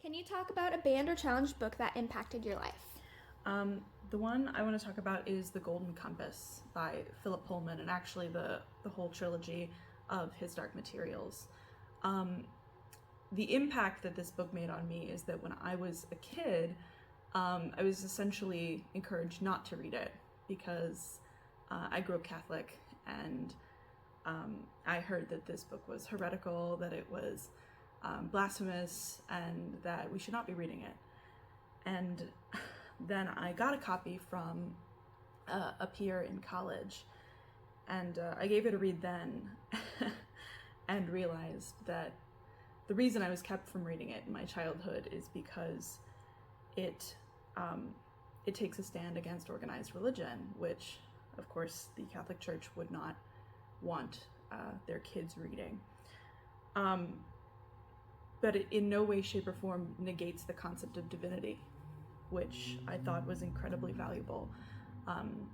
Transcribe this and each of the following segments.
Can you talk about a banned or challenged book that impacted your life? The one I want to talk about is The Golden Compass by Philip Pullman, and actually the whole trilogy of his Dark Materials. Um, the impact that this book made on me is that when I was a kid, I was essentially encouraged not to read it because I grew up Catholic, and I heard that this book was heretical, that it was blasphemous, and that we should not be reading it. And then I got a copy from a peer in college, and I gave it a read then and realized that the reason I was kept from reading it in my childhood is because it um, it takes a stand against organized religion, which of course the Catholic Church would not want their kids reading. Um, but it in no way, shape, or form negates the concept of divinity, which I thought was incredibly valuable. Um,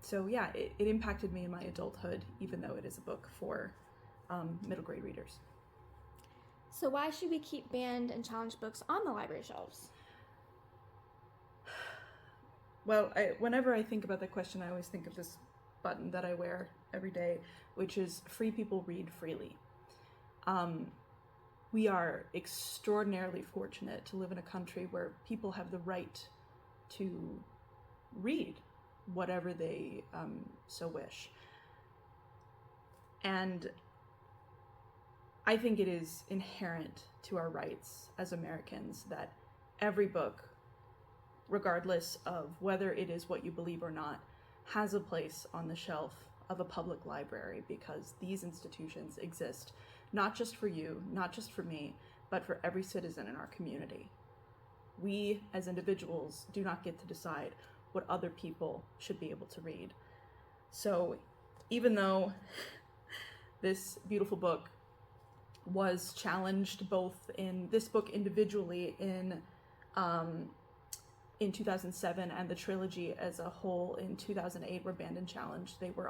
so yeah, it impacted me in my adulthood, even though it is a book for middle grade readers. So, why should we keep banned and challenged books on the library shelves? Well, whenever I think about that question, I always think of this button that I wear every day, which is "Free people read freely." Um, we are extraordinarily fortunate to live in a country where people have the right to read whatever they so wish. And I think it is inherent to our rights as Americans that every book, regardless of whether it is what you believe or not, has a place on the shelf of a public library, because these institutions exist not just for you, not just for me, but for every citizen in our community. We as individuals do not get to decide what other people should be able to read. So even though this beautiful book was challenged both in this book individually um, in 2007, and the trilogy as a whole in 2008 were banned and challenged. They were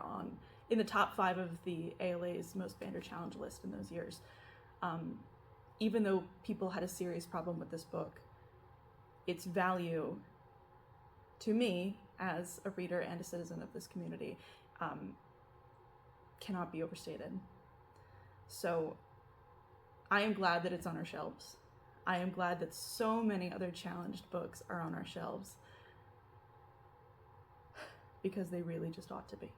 in the top 5 of the ALA's most banned or challenged list in those years. Even though people had a serious problem with this book, its value to me as a reader and a citizen of this community cannot be overstated. So I am glad that it's on our shelves. I am glad that so many other challenged books are on our shelves, because they really just ought to be.